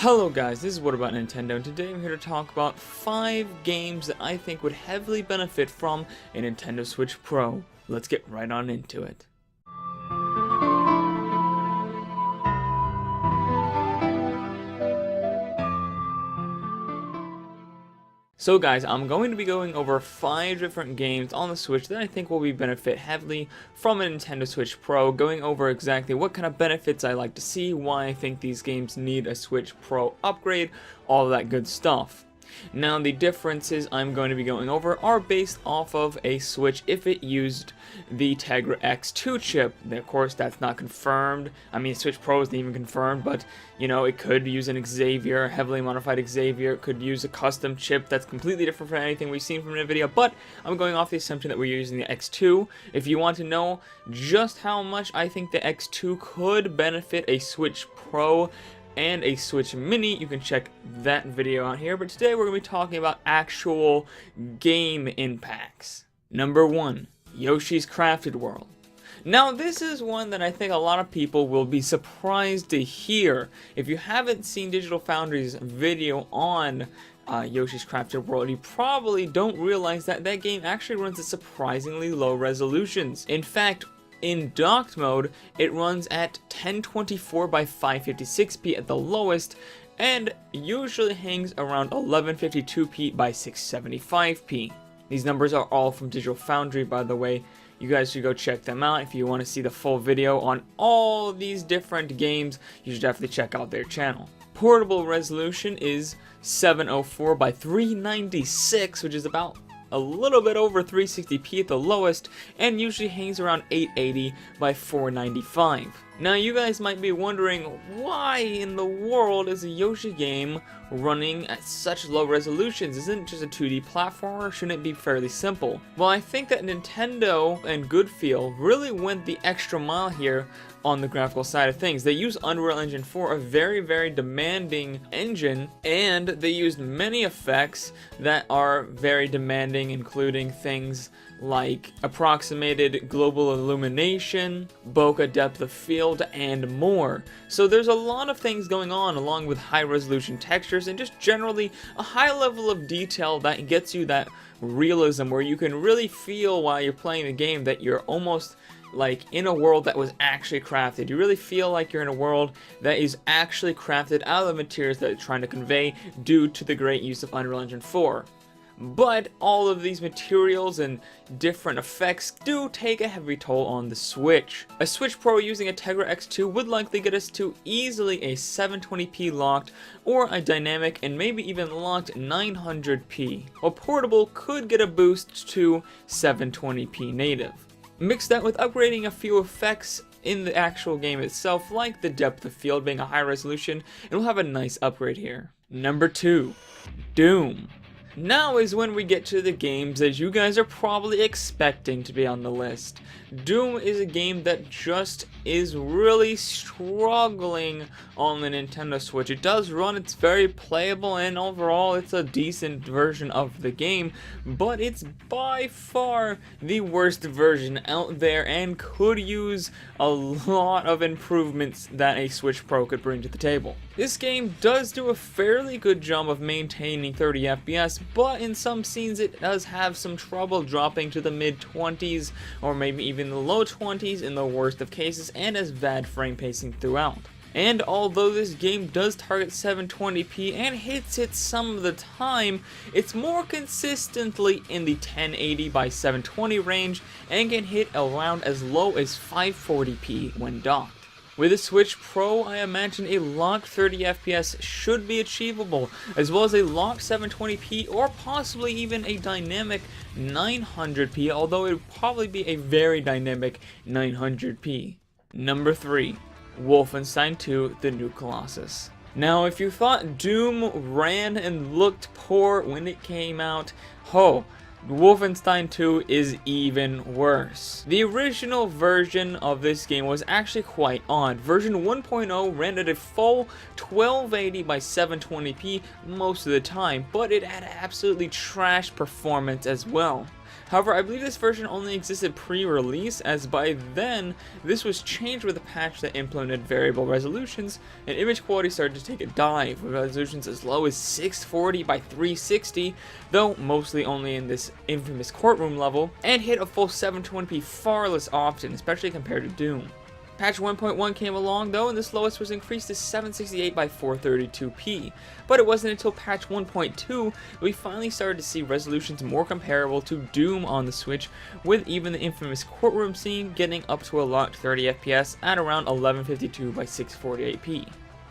Hello guys, this is What About Nintendo, and today I'm here to talk about 5 games that I think would heavily benefit from a Nintendo Switch Pro. Let's get right on into it. So guys, I'm going to be going over 5 different games on the Switch that I think will benefit heavily from a Nintendo Switch Pro, going over exactly what kind of benefits I like to see, why I think these games need a Switch Pro upgrade, all that good stuff. Now the differences I'm going to be going over are based off of a Switch if it used the Tegra X2 chip. Of course that's not confirmed. I mean Switch Pro isn't even confirmed, but you know, it could use an Xavier, heavily modified Xavier. It could use a custom chip that's completely different from anything we've seen from NVIDIA, but I'm going off the assumption that we're using the X2. If you want to know just how much I think the X2 could benefit a Switch Pro and a Switch Mini, you can check that video out here. But today we're going to be talking about actual game impacts. Number 1, Yoshi's Crafted World. Now this is one that I think a lot of people will be surprised to hear. If you haven't seen Digital Foundry's video on Yoshi's Crafted World, you probably don't realize that that game actually runs at surprisingly low resolutions. In fact, in docked mode, it runs at 1024 by 556p at the lowest, and usually hangs around 1152p by 675p. These numbers are all from Digital Foundry, by the way. You guys should go check them out. If you want to see the full video on all these different games, you should definitely check out their channel. Portable resolution is 704 by 396, which is about a little bit over 360p at the lowest, and usually hangs around 880 by 495. Now you guys might be wondering, why in the world is a Yoshi game running at such low resolutions? Isn't it just a 2D platformer? Shouldn't it be fairly simple? Well, I think that Nintendo and Goodfeel really went the extra mile here on the graphical side of things. They use Unreal Engine 4, a very demanding engine, and they used many effects that are very demanding, including things like approximated global illumination, bokeh depth of field, and more. So there's a lot of things going on, along with high resolution textures and just generally a high level of detail that gets you that realism where you can really feel while you're playing the game that you're almost like in a world that was actually crafted. You really feel like you're in a world that is actually crafted out of the materials that it's trying to convey due to the great use of Unreal Engine 4. But all of these materials and different effects do take a heavy toll on the Switch. A Switch Pro using a Tegra X2 would likely get us to easily a 720p locked or a dynamic and maybe even locked 900p, while portable could get a boost to 720p native. Mix that with upgrading a few effects in the actual game itself, like the depth of field being a high resolution, and we'll have a nice upgrade here. Number 2, Doom. Now is when we get to the games that you guys are probably expecting to be on the list. Doom is a game that just is really struggling on the Nintendo Switch. It does run, it's very playable, and overall it's a decent version of the game, but it's by far the worst version out there and could use a lot of improvements that a Switch Pro could bring to the table. This game does do a fairly good job of maintaining 30 FPS, but in some scenes it does have some trouble dropping to the mid-20s or maybe even the low 20s in the worst of cases, and has bad frame pacing throughout. And although this game does target 720p and hits it some of the time, it's more consistently in the 1080 by 720 range and can hit around as low as 540p when docked. With a Switch Pro, I imagine a locked 30 FPS should be achievable, as well as a locked 720p or possibly even a dynamic 900p, although it would probably be a very dynamic 900p. Number 3, Wolfenstein 2: The New Colossus. Now, if you thought Doom ran and looked poor when it came out, Wolfenstein 2 is even worse. The original version of this game was actually quite odd. Version 1.0 ran at a full 1280 by 720p most of the time, but it had absolutely trash performance as well. However, I believe this version only existed pre-release, as by then, this was changed with a patch that implemented variable resolutions, and image quality started to take a dive, with resolutions as low as 640 by 360, though mostly only in this infamous courtroom level, and hit a full 720p far less often, especially compared to Doom. Patch 1.1 came along though, and the slowest was increased to 768 by 432p, but it wasn't until patch 1.2 we finally started to see resolutions more comparable to Doom on the Switch, with even the infamous courtroom scene getting up to a locked 30 FPS at around 1152 by 648p.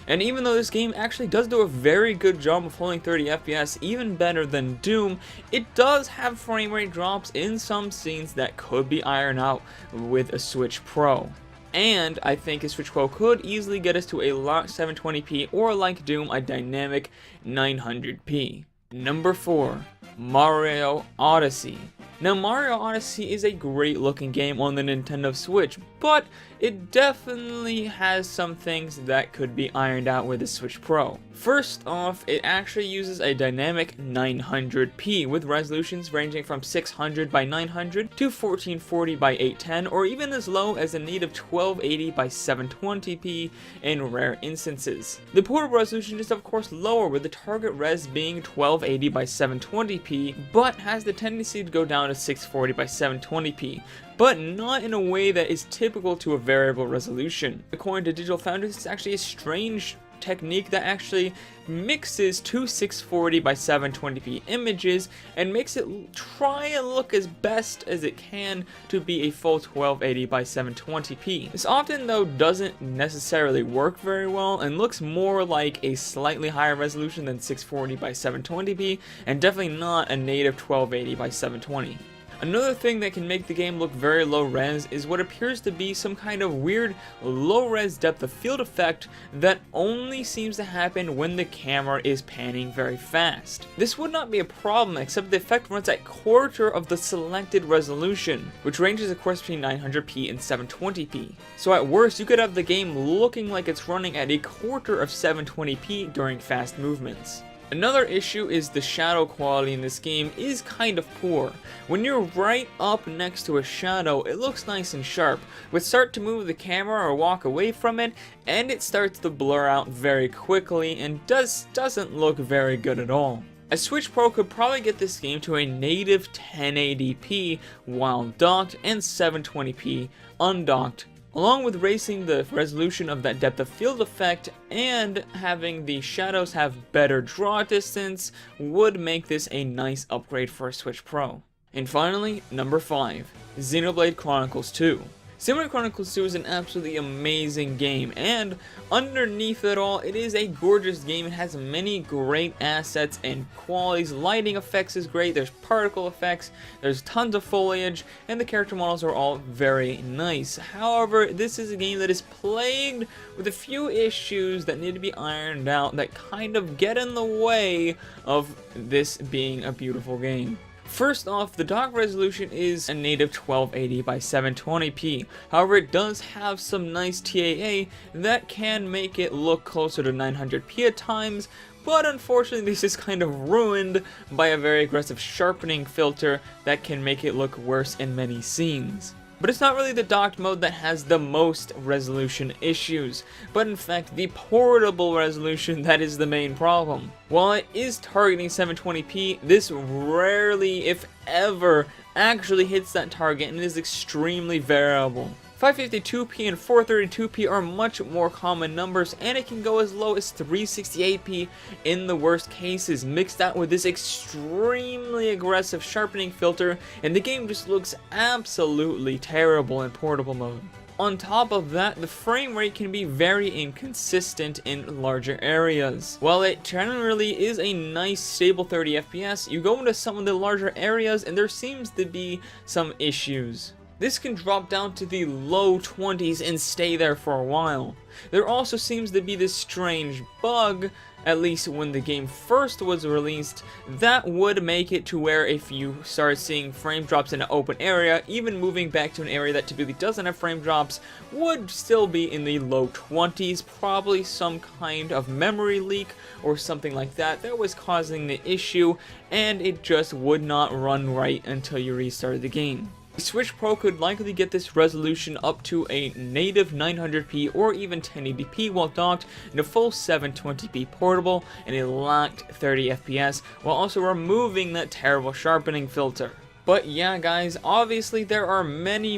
And even though this game actually does do a very good job of holding 30 FPS, even better than Doom, it does have frame rate drops in some scenes that could be ironed out with a Switch Pro. And I think a Switch Pro could easily get us to a locked 720p or, like Doom, a dynamic 900p. Number 4. Mario Odyssey. Now, Mario Odyssey is a great looking game on the Nintendo Switch, but it definitely has some things that could be ironed out with the Switch Pro. First off, it actually uses a dynamic 900p with resolutions ranging from 600 by 900 to 1440 by 810, or even as low as a native 1280 by 720p in rare instances. The portable resolution is of course lower, with the target res being 1280 by 720p, but has the tendency to go down to 640 by 720p, but not in a way that is typical to a variable resolution. According to Digital Foundry, it's actually a strange technique that actually mixes two 640 by 720p images and makes it try and look as best as it can to be a full 1280 by 720p. This often though doesn't necessarily work very well and looks more like a slightly higher resolution than 640 by 720p, and definitely not a native 1280 by 720. Another thing that can make the game look very low res is what appears to be some kind of weird low res depth of field effect that only seems to happen when the camera is panning very fast. This would not be a problem, except the effect runs at quarter of the selected resolution, which ranges of course between 900p and 720p. So at worst, you could have the game looking like it's running at a quarter of 720p during fast movements. Another issue is the shadow quality in this game is kind of poor. When you're right up next to a shadow, it looks nice and sharp, but start to move the camera or walk away from it, and it starts to blur out very quickly and doesn't look very good at all. A Switch Pro could probably get this game to a native 1080p while docked and 720p undocked, along with raising the resolution of that depth of field effect and having the shadows have better draw distance would make this a nice upgrade for a Switch Pro. And finally, number 5, Xenoblade Chronicles 2. Xenoblade Chronicles 2 is an absolutely amazing game, and underneath it all, it is a gorgeous game. It has many great assets and qualities. Lighting effects is great, there's particle effects, there's tons of foliage, and the character models are all very nice. However, this is a game that is plagued with a few issues that need to be ironed out that kind of get in the way of this being a beautiful game. First off, the dock resolution is a native 1280 by 720p. However, it does have some nice TAA that can make it look closer to 900p at times, but unfortunately this is kind of ruined by a very aggressive sharpening filter that can make it look worse in many scenes. But it's not really the docked mode that has the most resolution issues, but in fact the portable resolution that is the main problem. While it is targeting 720p, this rarely, if ever, actually hits that target and is extremely variable. 552p and 432p are much more common numbers, and it can go as low as 368p in the worst cases, mixed out with this extremely aggressive sharpening filter, and the game just looks absolutely terrible in portable mode. On top of that, the frame rate can be very inconsistent in larger areas. While it generally is a nice stable 30 FPS, you go into some of the larger areas and there seems to be some issues. This can drop down to the low 20s and stay there for a while. There also seems to be this strange bug, at least when the game first was released, that would make it to where if you start seeing frame drops in an open area, even moving back to an area that typically doesn't have frame drops would still be in the low 20s, probably some kind of memory leak or something like that that was causing the issue, and it just would not run right until you restarted the game. The Switch Pro could likely get this resolution up to a native 900p or even 1080p while docked in a full 720p portable and a locked 30 FPS, while also removing that terrible sharpening filter. But yeah guys, obviously there are many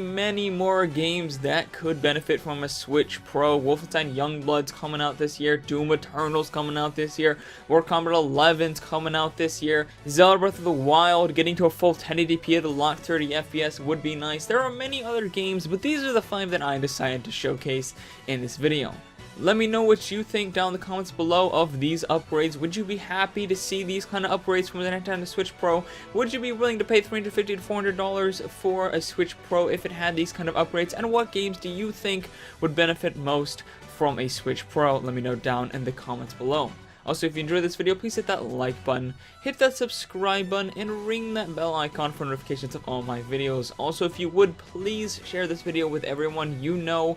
more games that could benefit from a Switch Pro. Wolfenstein Youngblood's coming out this year, Doom Eternal's coming out this year, Mortal Kombat 11's coming out this year, Zelda Breath of the Wild, getting to a full 1080p at the locked 30 FPS would be nice. There are many other games, but these are the 5 that I decided to showcase in this video. Let me know what you think down in the comments below of these upgrades. Would you be happy to see these kind of upgrades from the Nintendo Switch Pro? Would you be willing to pay $350 to $400 for a Switch Pro if it had these kind of upgrades? And what games do you think would benefit most from a Switch Pro? Let me know down in the comments below. Also, if you enjoyed this video, please hit that like button, hit that subscribe button, and ring that bell icon for notifications of all my videos. Also, if you would, please share this video with everyone you know,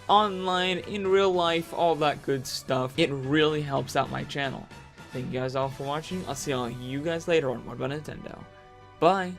online, in real life, all that good stuff. It really helps out my channel. Thank you guys all for watching. I'll see all you guys later on What About Nintendo. Bye!